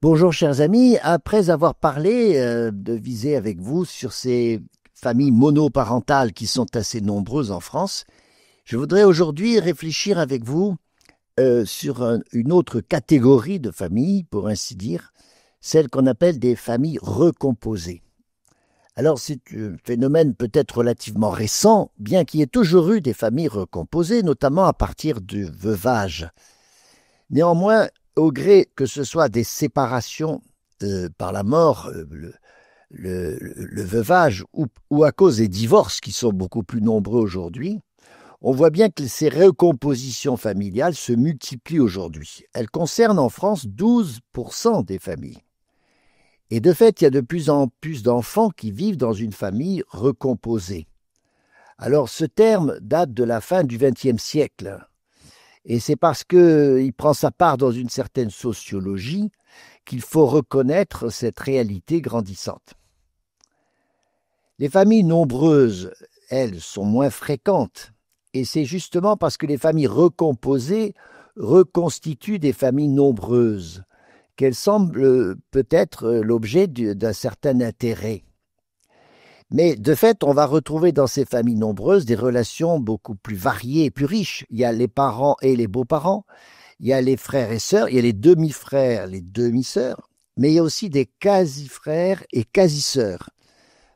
Bonjour chers amis, après avoir parlé de viser avec vous sur ces familles monoparentales qui sont assez nombreuses en France, je voudrais aujourd'hui réfléchir avec vous sur une autre catégorie de familles, pour ainsi dire, celle qu'on appelle des familles recomposées. Alors c'est un phénomène peut-être relativement récent, bien qu'il y ait toujours eu des familles recomposées, notamment à partir du veuvage. Néanmoins, au gré que ce soit des séparations par la mort, le veuvage, ou à cause des divorces qui sont beaucoup plus nombreux aujourd'hui, on voit bien que ces recompositions familiales se multiplient aujourd'hui. Elles concernent en France 12% des familles. Et de fait, il y a de plus en plus d'enfants qui vivent dans une famille recomposée. Alors ce terme date de la fin du XXe siècle. Et c'est parce qu'il prend sa part dans une certaine sociologie qu'il faut reconnaître cette réalité grandissante. Les familles nombreuses, elles, sont moins fréquentes. Et c'est justement parce que les familles recomposées reconstituent des familles nombreuses qu'elles semblent peut-être l'objet d'un certain intérêt. Mais de fait, on va retrouver dans ces familles nombreuses des relations beaucoup plus variées et plus riches. Il y a les parents et les beaux-parents, il y a les frères et sœurs, il y a les demi-frères, les demi-sœurs, mais il y a aussi des quasi-frères et quasi-sœurs.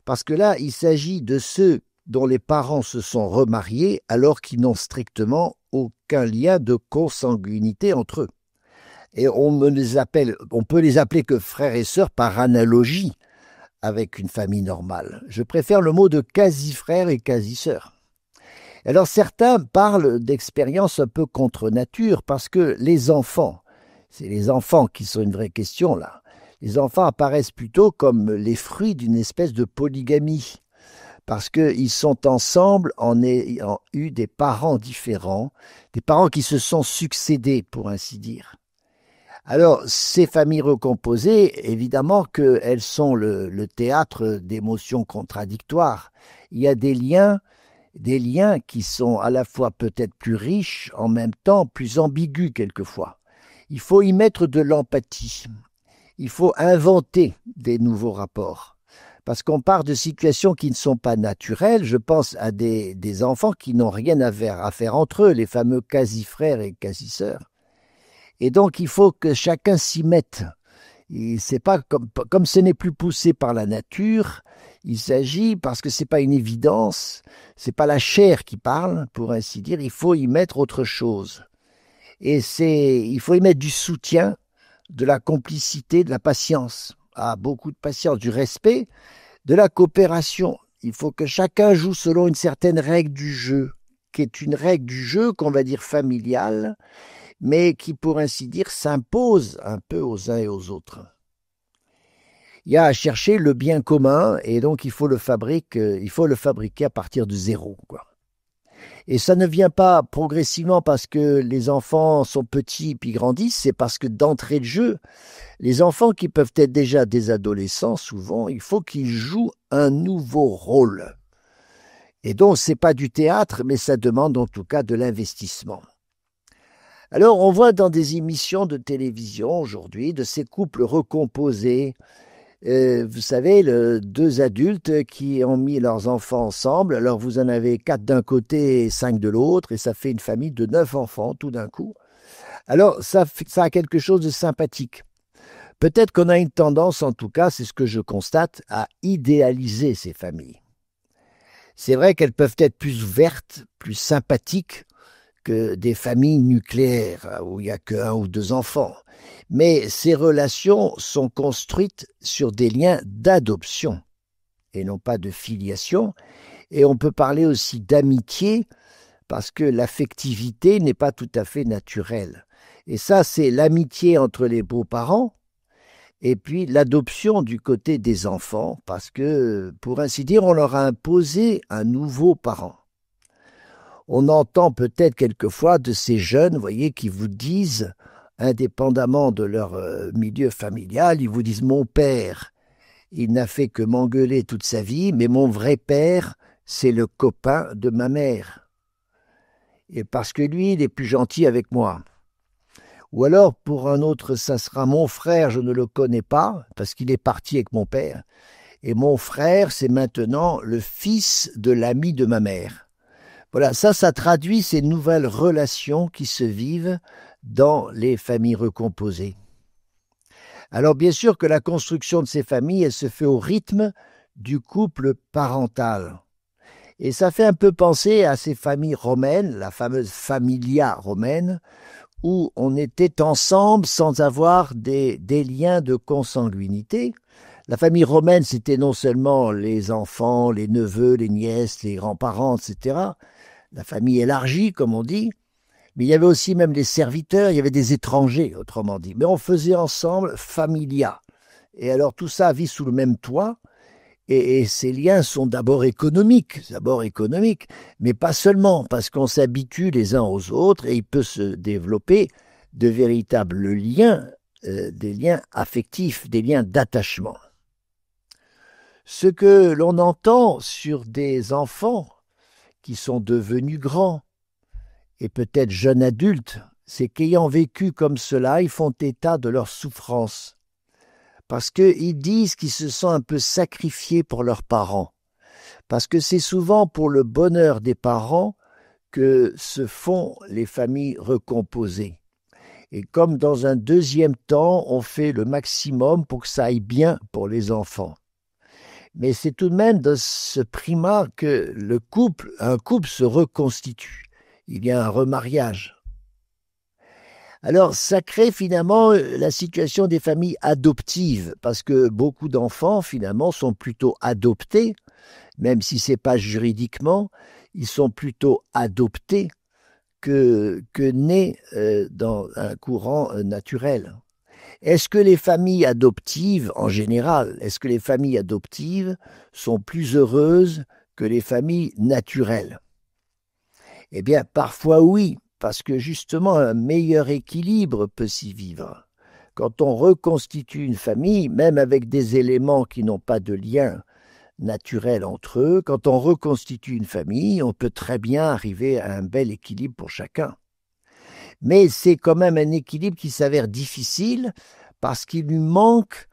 Parce que là, il s'agit de ceux dont les parents se sont remariés alors qu'ils n'ont strictement aucun lien de consanguinité entre eux. Et on peut les appeler que frères et sœurs par analogie avec une famille normale. Je préfère le mot de quasi-frères et quasi-sœurs. Alors certains parlent d'expériences un peu contre nature parce que les enfants, c'est les enfants qui sont une vraie question là, les enfants apparaissent plutôt comme les fruits d'une espèce de polygamie parce qu'ils sont ensemble en ayant eu des parents différents, des parents qui se sont succédés pour ainsi dire. Alors, ces familles recomposées, évidemment qu'elles sont le théâtre d'émotions contradictoires. Il y a des liens qui sont à la fois peut-être plus riches, en même temps plus ambigus quelquefois. Il faut y mettre de l'empathie. Il faut inventer des nouveaux rapports. Parce qu'on part de situations qui ne sont pas naturelles. Je pense à des enfants qui n'ont rien à faire entre eux, les fameux quasi-frères et quasi-sœurs. Et donc, il faut que chacun s'y mette. C'est pas comme ce n'est plus poussé par la nature, il s'agit, parce que c'est pas une évidence, c'est pas la chair qui parle, pour ainsi dire, il faut y mettre autre chose. Il faut y mettre du soutien, de la complicité, de la patience, beaucoup de patience, du respect, de la coopération. Il faut que chacun joue selon une certaine règle du jeu, qui est une règle du jeu qu'on va dire familiale, mais qui, pour ainsi dire, s'impose un peu aux uns et aux autres. Il y a à chercher le bien commun, et donc il faut le fabriquer à partir de zéro, quoi. Et ça ne vient pas progressivement parce que les enfants sont petits puis grandissent, c'est parce que d'entrée de jeu, les enfants qui peuvent être déjà des adolescents, souvent, il faut qu'ils jouent un nouveau rôle. Et donc, ce n'est pas du théâtre, mais ça demande en tout cas de l'investissement. Alors, on voit dans des émissions de télévision aujourd'hui de ces couples recomposés. Vous savez, deux adultes qui ont mis leurs enfants ensemble. Alors, vous en avez 4 d'un côté et 5 de l'autre, et ça fait une famille de 9 enfants tout d'un coup. Alors, ça a quelque chose de sympathique. Peut-être qu'on a une tendance, en tout cas, c'est ce que je constate, à idéaliser ces familles. C'est vrai qu'elles peuvent être plus ouvertes, plus sympathiques, que des familles nucléaires où il n'y a qu'un ou deux enfants. Mais ces relations sont construites sur des liens d'adoption et non pas de filiation. Et on peut parler aussi d'amitié parce que l'affectivité n'est pas tout à fait naturelle. Et ça, c'est l'amitié entre les beaux-parents et puis l'adoption du côté des enfants parce que, pour ainsi dire, on leur a imposé un nouveau parent. On entend peut-être quelquefois de ces jeunes, vous voyez, qui vous disent, indépendamment de leur milieu familial, ils vous disent « mon père, il n'a fait que m'engueuler toute sa vie, mais mon vrai père, c'est le copain de ma mère. Et parce que lui, il est plus gentil avec moi. » Ou alors, pour un autre, ça sera mon frère, je ne le connais pas, parce qu'il est parti avec mon père. Et mon frère, c'est maintenant le fils de l'ami de ma mère. Voilà, ça traduit ces nouvelles relations qui se vivent dans les familles recomposées. Alors bien sûr que la construction de ces familles, elle se fait au rythme du couple parental. Et ça fait un peu penser à ces familles romaines, la fameuse familia romaine, où on était ensemble sans avoir des liens de consanguinité. La famille romaine, c'était non seulement les enfants, les neveux, les nièces, les grands-parents, etc., la famille élargie, comme on dit, mais il y avait aussi même les serviteurs, il y avait des étrangers, autrement dit. Mais on faisait ensemble familia. Et alors tout ça vit sous le même toit, et ces liens sont d'abord économiques, mais pas seulement, parce qu'on s'habitue les uns aux autres, et il peut se développer de véritables liens, des liens affectifs, des liens d'attachement. Ce que l'on entend sur des enfants qui sont devenus grands, et peut-être jeunes adultes, c'est qu'ayant vécu comme cela, ils font état de leur souffrance. Parce qu'ils disent qu'ils se sont un peu sacrifiés pour leurs parents. Parce que c'est souvent pour le bonheur des parents que se font les familles recomposées. Et comme dans un deuxième temps, on fait le maximum pour que ça aille bien pour les enfants. Mais c'est tout de même de ce primat que un couple se reconstitue. Il y a un remariage. Alors, ça crée finalement la situation des familles adoptives, parce que beaucoup d'enfants, finalement, sont plutôt adoptés, même si ce n'est pas juridiquement, ils sont plutôt adoptés que nés dans un courant naturel. Est-ce que les familles adoptives, en général, est-ce que les familles adoptives sont plus heureuses que les familles naturelles? Eh bien, parfois oui, parce que justement un meilleur équilibre peut s'y vivre. Quand on reconstitue une famille, même avec des éléments qui n'ont pas de lien naturel entre eux, quand on reconstitue une famille, on peut très bien arriver à un bel équilibre pour chacun. Mais c'est quand même un équilibre qui s'avère difficile parce qu'il lui manque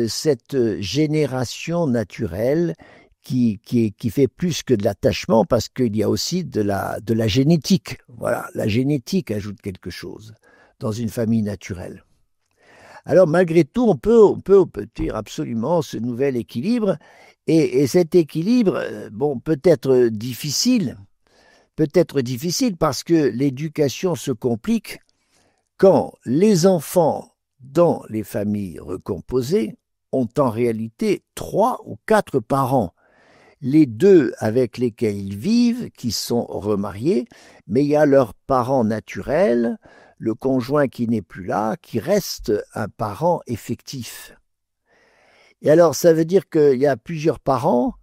cette génération naturelle qui fait plus que de l'attachement, parce qu'il y a aussi de la génétique. Voilà, la génétique ajoute quelque chose dans une famille naturelle. Alors malgré tout, on peut obtenir absolument ce nouvel équilibre, et cet équilibre, peut être difficile parce que l'éducation se complique quand les enfants dans les familles recomposées ont en réalité 3 ou 4 parents. Les 2 avec lesquels ils vivent, qui sont remariés, mais il y a leurs parents naturels, le conjoint qui n'est plus là, qui reste un parent effectif. Et alors, ça veut dire qu'il y a plusieurs parents,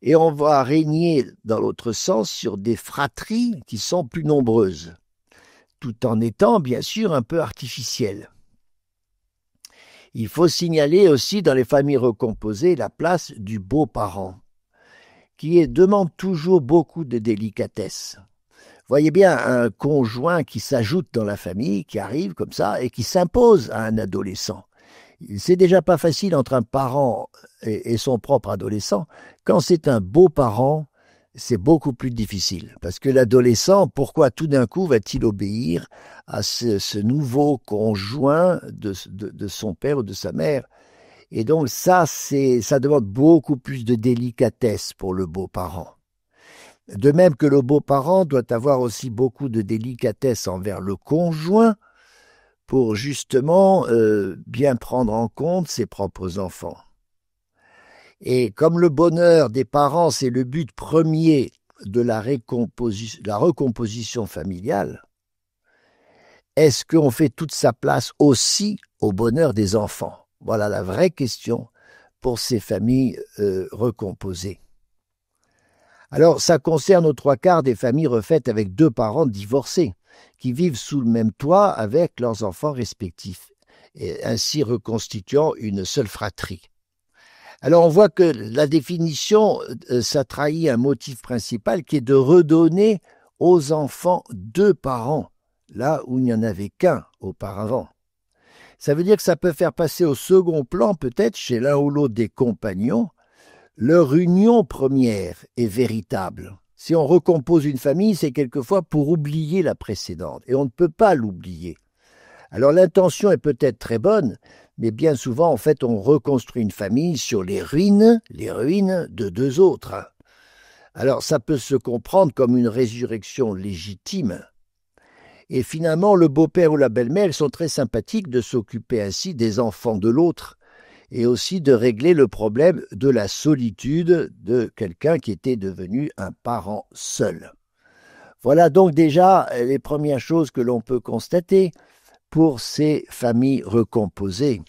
et on va régner dans l'autre sens sur des fratries qui sont plus nombreuses, tout en étant bien sûr un peu artificielles. Il faut signaler aussi dans les familles recomposées la place du beau-parent, qui demande toujours beaucoup de délicatesse. Voyez bien un conjoint qui s'ajoute dans la famille, qui arrive comme ça et qui s'impose à un adolescent. C'est déjà pas facile entre un parent et son propre adolescent. Quand c'est un beau-parent, c'est beaucoup plus difficile. Parce que l'adolescent, pourquoi tout d'un coup va-t-il obéir à ce nouveau conjoint de son père ou de sa mère? Et donc ça demande beaucoup plus de délicatesse pour le beau-parent. De même que le beau-parent doit avoir aussi beaucoup de délicatesse envers le conjoint pour justement bien prendre en compte ses propres enfants. Et comme le bonheur des parents, c'est le but premier de la recomposition familiale, est-ce qu'on fait toute sa place aussi au bonheur des enfants? Voilà la vraie question pour ces familles recomposées. Alors, ça concerne aux 3/4 des familles refaites avec 2 parents divorcés, qui vivent sous le même toit avec leurs enfants respectifs, et ainsi reconstituant une seule fratrie. Alors, on voit que la définition, ça trahit un motif principal qui est de redonner aux enfants 2 parents là où il n'y en avait qu'un auparavant. Ça veut dire que ça peut faire passer au second plan, peut-être chez l'un ou l'autre des compagnons, leur union première est véritable. Si on recompose une famille, c'est quelquefois pour oublier la précédente, et on ne peut pas l'oublier. Alors l'intention est peut-être très bonne, mais bien souvent, en fait, on reconstruit une famille sur les ruines de deux autres. Alors ça peut se comprendre comme une résurrection légitime. Et finalement, le beau-père ou la belle-mère sont très sympathiques de s'occuper ainsi des enfants de l'autre et aussi de régler le problème de la solitude de quelqu'un qui était devenu un parent seul. Voilà donc déjà les premières choses que l'on peut constater pour ces familles recomposées.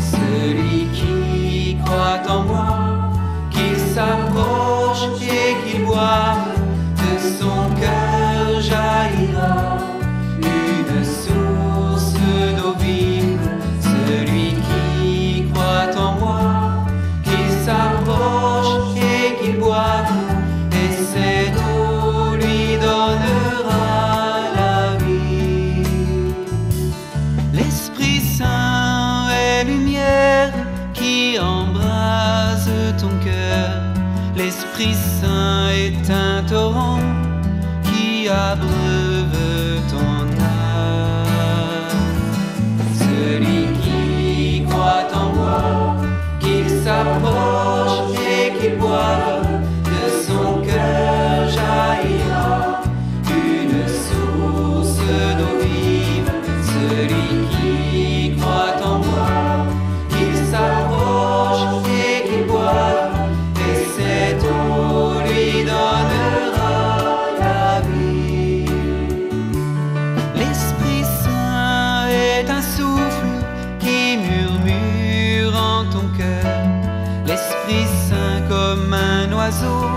Celui qui croit en moi, qu'il s'approche et qu'il boive, de son cœur jaillira une source d'eau vive. Celui qui croit en moi, qu'il s'approche et qu'il boive, et cette eau lui donnera la vie. L'Esprit Saint est lumière qui embrase ton cœur. L'Esprit Saint est un torrent qui abreuve ton âme. Celui qui croit en moi, qu'il s'approche et qu'il boive, de son cœur jaillira une source d'eau vive. Celui qui croit en moi, qu'il s'approche et qu'il boive, et cette eau lui donnera la vie. L'Esprit Saint est un souffle qui murmure en ton cœur. L'Esprit Saint comme un oiseau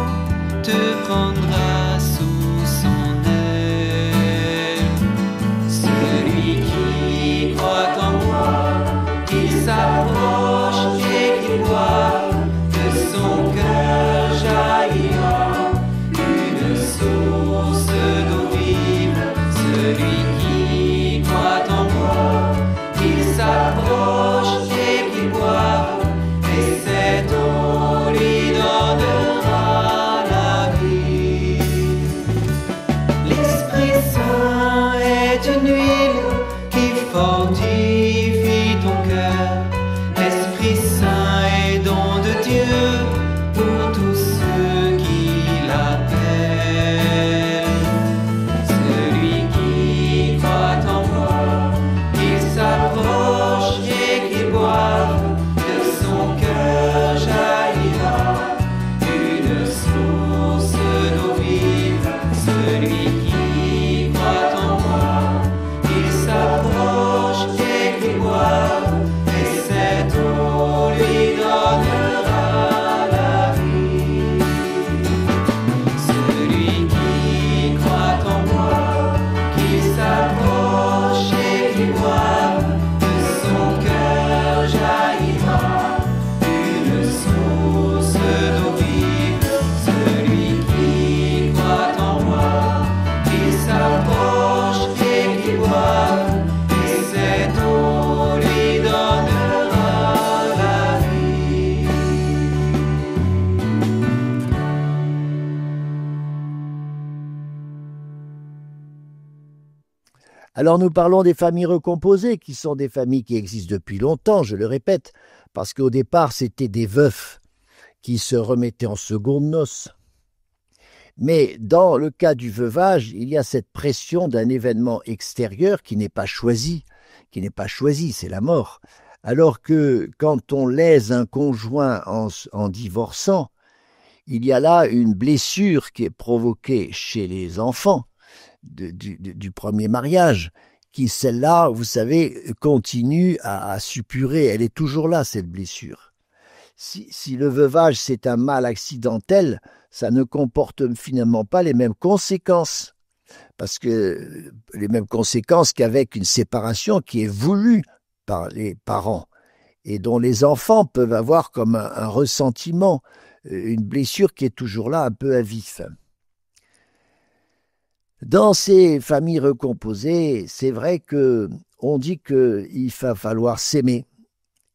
te prendra sous son aile. Celui qui croit en moi, qu'il s'approche et qu'il boive, de son cœur jaillira une source d'eau vive. Celui qui croit en moi, qu'il s'approche et qu'il boive, et cette eau lui donnera la vie. L'Esprit Saint est une huile qui fortifie ton cœur. L'Esprit Saint est don de Dieu pour tous ceux qui l'appellent. Celui qui croit en moi, qu'il s'approche et qu'il boive, de son cœur jaillira une source d'eau vive. Celui qui croit en moi, qu'il s'approche et qu'il boive, et cette eau lui donnera la vie. Celui qui croit en moi, qu'il s'approche et qu'il boive, de son cœur jaillira une source d'eau vive. Celui qui croit en moi, qu'il s'approche et qu'il boive, et cette eau lui donnera la vie. Alors nous parlons des familles recomposées, qui sont des familles qui existent depuis longtemps, je le répète, parce qu'au départ c'était des veufs qui se remettaient en secondes noces. Mais dans le cas du veuvage, il y a cette pression d'un événement extérieur qui n'est pas choisi, c'est la mort. Alors que quand on lèse un conjoint en divorçant, il y a là une blessure qui est provoquée chez les enfants du premier mariage, qui celle-là, vous savez, continue à suppurer, elle est toujours là, cette blessure. Si le veuvage c'est un mal accidentel, ça ne comporte finalement pas les mêmes conséquences. parce que les mêmes conséquences qu'avec une séparation qui est voulue par les parents et dont les enfants peuvent avoir comme un ressentiment, une blessure qui est toujours là, un peu à vif. Dans ces familles recomposées, c'est vrai que on dit qu'il va falloir s'aimer.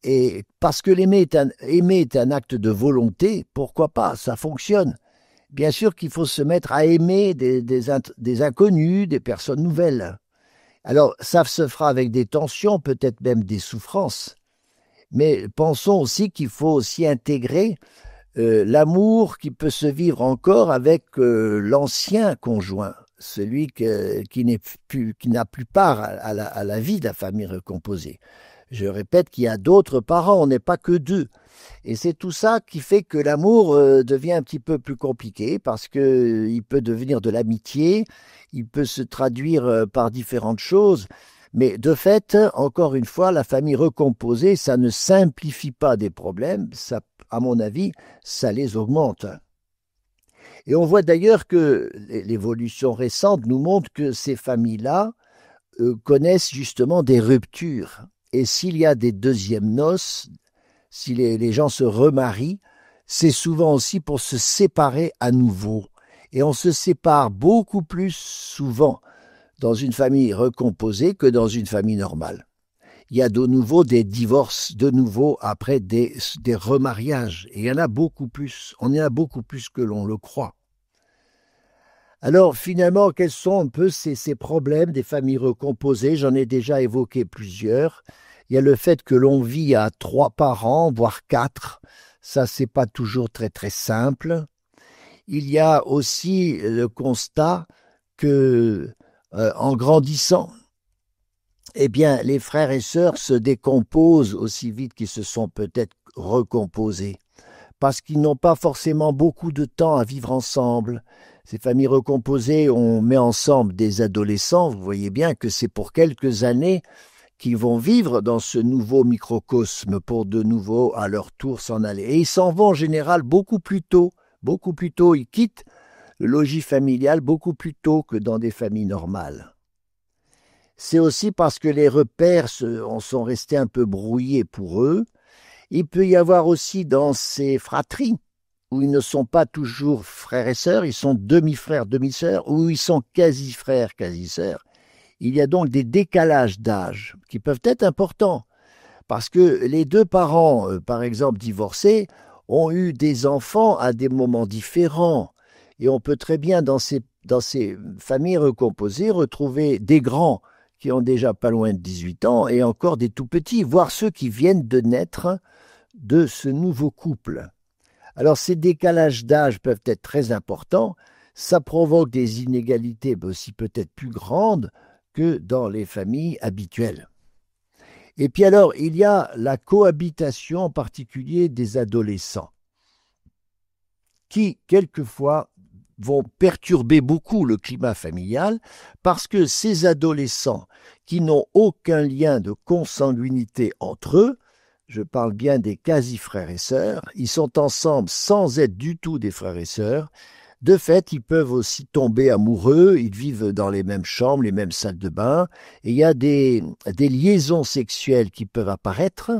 Et parce que aimer est un acte de volonté, pourquoi pas, ça fonctionne. Bien sûr qu'il faut se mettre à aimer des inconnus, des personnes nouvelles. Alors, ça se fera avec des tensions, peut-être même des souffrances. Mais pensons aussi qu'il faut aussi intégrer l'amour qui peut se vivre encore avec l'ancien conjoint, celui qui n'a plus part à la vie de la famille recomposée. Je répète qu'il y a d'autres parents, on n'est pas que deux. Et c'est tout ça qui fait que l'amour devient un petit peu plus compliqué parce qu'il peut devenir de l'amitié, il peut se traduire par différentes choses. Mais de fait, encore une fois, la famille recomposée, ça ne simplifie pas des problèmes, ça, à mon avis, ça les augmente. Et on voit d'ailleurs que l'évolution récente nous montre que ces familles-là connaissent justement des ruptures. Et s'il y a des deuxièmes noces, si les gens se remarient, c'est souvent aussi pour se séparer à nouveau. Et on se sépare beaucoup plus souvent dans une famille recomposée que dans une famille normale. Il y a de nouveau des divorces, de nouveau après des remariages. Et il y en a beaucoup plus. On en a beaucoup plus que l'on le croit. Alors finalement, quels sont un peu ces problèmes des familles recomposées? J'en ai déjà évoqué plusieurs. Il y a le fait que l'on vit à 3 parents, voire 4. Ça, c'est pas toujours très très simple. Il y a aussi le constat que, en grandissant, eh bien, les frères et sœurs se décomposent aussi vite qu'ils se sont peut-être recomposés, parce qu'ils n'ont pas forcément beaucoup de temps à vivre ensemble. Ces familles recomposées, on met ensemble des adolescents, vous voyez bien que c'est pour quelques années qu'ils vont vivre dans ce nouveau microcosme pour de nouveau à leur tour s'en aller. Et ils s'en vont en général beaucoup plus tôt, ils quittent le logis familial beaucoup plus tôt que dans des familles normales. C'est aussi parce que les repères sont restés un peu brouillés pour eux. Il peut y avoir aussi dans ces fratries, où ils ne sont pas toujours frères et sœurs, ils sont demi-frères, demi-sœurs, ou ils sont quasi-frères, quasi-sœurs. Il y a donc des décalages d'âge qui peuvent être importants, parce que les deux parents, par exemple divorcés, ont eu des enfants à des moments différents. Et on peut très bien, dans ces familles recomposées, retrouver des grands qui ont déjà pas loin de 18 ans et encore des tout petits, voire ceux qui viennent de naître de ce nouveau couple. Alors ces décalages d'âge peuvent être très importants, ça provoque des inégalités aussi peut-être plus grandes que dans les familles habituelles. Et puis alors, il y a la cohabitation en particulier des adolescents, qui quelquefois vont perturber beaucoup le climat familial parce que ces adolescents qui n'ont aucun lien de consanguinité entre eux, je parle bien des quasi-frères et sœurs, ils sont ensemble sans être du tout des frères et sœurs. De fait, ils peuvent aussi tomber amoureux, ils vivent dans les mêmes chambres, les mêmes salles de bain, et il y a des liaisons sexuelles qui peuvent apparaître,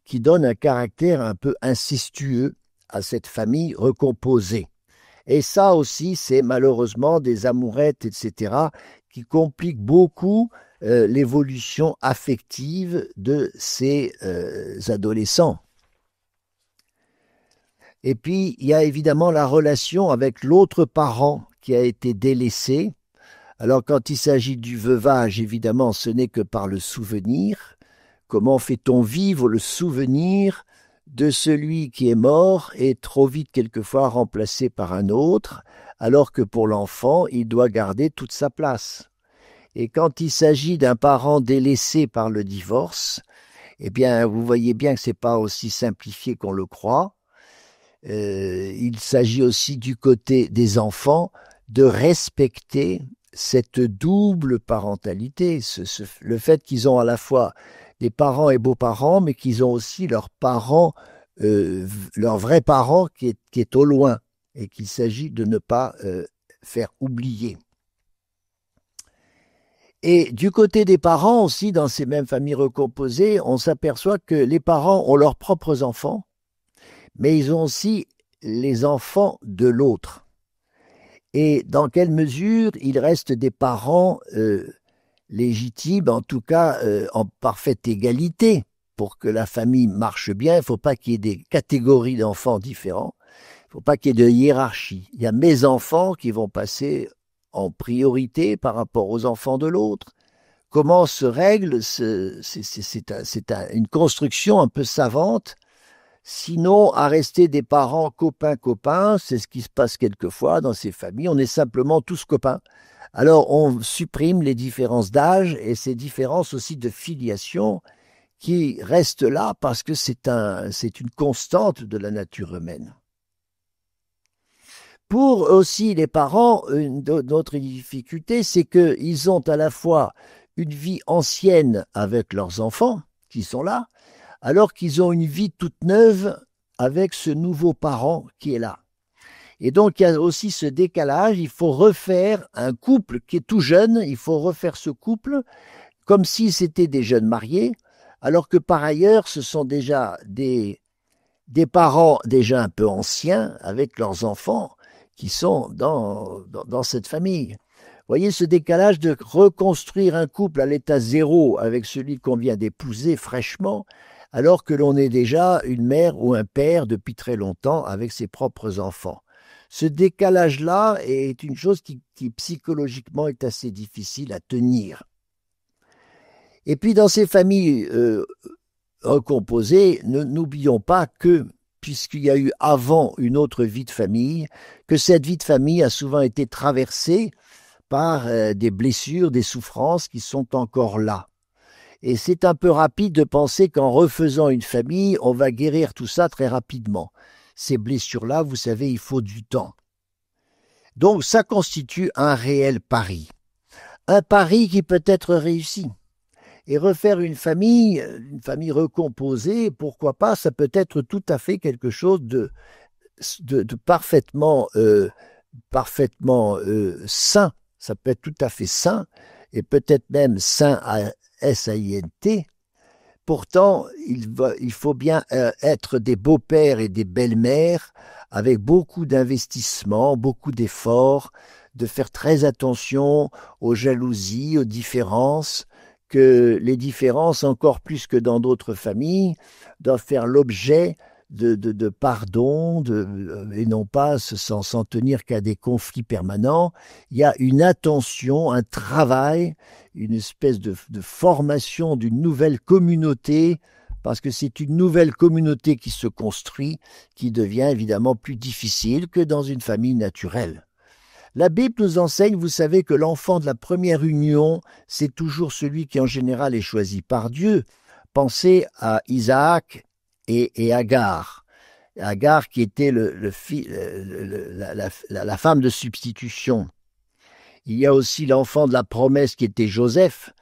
qui donnent un caractère un peu incestueux à cette famille recomposée. Et ça aussi, c'est malheureusement des amourettes, etc., qui compliquent beaucoup l'évolution affective de ces adolescents. Et puis, il y a évidemment la relation avec l'autre parent qui a été délaissé. Alors, quand il s'agit du veuvage, évidemment, ce n'est que par le souvenir. Comment fait-on vivre le souvenir de celui qui est mort et trop vite quelquefois remplacé par un autre, alors que pour l'enfant, il doit garder toute sa place. Et quand il s'agit d'un parent délaissé par le divorce, eh bien, vous voyez bien que ce n'est pas aussi simplifié qu'on le croit. Il s'agit aussi du côté des enfants de respecter cette double parentalité, le fait qu'ils ont à la fois des parents et beaux-parents, mais qu'ils ont aussi leurs parents, leur vrai parent qui est au loin, et qu'il s'agit de ne pas faire oublier. Et du côté des parents aussi, dans ces mêmes familles recomposées, on s'aperçoit que les parents ont leurs propres enfants, mais ils ont aussi les enfants de l'autre. Et dans quelle mesure il reste des parents légitimes, en tout cas en parfaite égalité, pour que la famille marche bien. Il ne faut pas qu'il y ait des catégories d'enfants différents, il ne faut pas qu'il y ait de hiérarchie. Il y a mes enfants qui vont passer en priorité par rapport aux enfants de l'autre. Comment se règle une construction un peu savante. Sinon, à rester des parents copains, c'est ce qui se passe quelquefois dans ces familles, on est simplement tous copains. Alors on supprime les différences d'âge et ces différences aussi de filiation qui restent là parce que c'est une constante de la nature humaine. Pour aussi les parents, une autre difficulté, c'est qu'ils ont à la fois une vie ancienne avec leurs enfants qui sont là, alors qu'ils ont une vie toute neuve avec ce nouveau parent qui est là. Et donc, il y a aussi ce décalage, il faut refaire un couple qui est tout jeune, il faut refaire ce couple comme si c'était des jeunes mariés, alors que par ailleurs, ce sont déjà des parents déjà un peu anciens avec leurs enfants qui sont dans cette famille. Vous voyez ce décalage de reconstruire un couple à l'état zéro avec celui qu'on vient d'épouser fraîchement, alors que l'on est déjà une mère ou un père depuis très longtemps avec ses propres enfants. Ce décalage-là est une chose qui psychologiquement est assez difficile à tenir. Et puis dans ces familles recomposées, n'oublions pas que, puisqu'il y a eu avant une autre vie de famille, que cette vie de famille a souvent été traversée par des blessures, des souffrances qui sont encore là. Et c'est un peu rapide de penser qu'en refaisant une famille, on va guérir tout ça très rapidement. Ces blessures-là, vous savez, il faut du temps. Donc ça constitue un réel pari. Un pari qui peut être réussi. Et refaire une famille recomposée, pourquoi pas, ça peut être tout à fait quelque chose de parfaitement sain. Ça peut être tout à fait sain, et peut-être même sain à S-A-I-N-T. Pourtant, il faut bien être des beaux-pères et des belles-mères avec beaucoup d'investissement, beaucoup d'efforts, de faire très attention aux jalousies, aux différences, que les différences, encore plus que dans d'autres familles, doivent faire l'objet de pardon, et non pas s'en tenir qu'à des conflits permanents. Il y a une attention, un travail, une espèce de formation d'une nouvelle communauté, parce que c'est une nouvelle communauté qui se construit, qui devient évidemment plus difficile que dans une famille naturelle. La Bible nous enseigne, vous savez, que l'enfant de la première union, c'est toujours celui qui en général est choisi par Dieu. Pensez à Isaac et Agar. Agar qui était la femme de substitution. Il y a aussi l'enfant de la promesse qui était Joseph,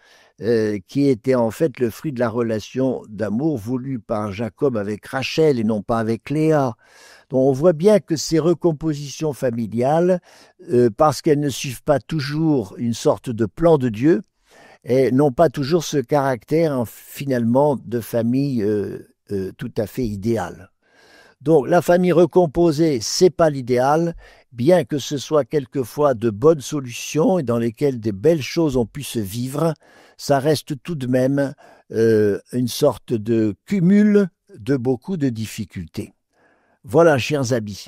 qui était en fait le fruit de la relation d'amour voulue par Jacob avec Rachel et non pas avec Léa. Donc on voit bien que ces recompositions familiales, parce qu'elles ne suivent pas toujours une sorte de plan de Dieu, et n'ont pas toujours ce caractère finalement de famille tout à fait idéale. Donc la famille recomposée, c'est pas l'idéal, bien que ce soit quelquefois de bonnes solutions et dans lesquelles des belles choses ont pu se vivre, ça reste tout de même une sorte de cumul de beaucoup de difficultés. Voilà, chers amis.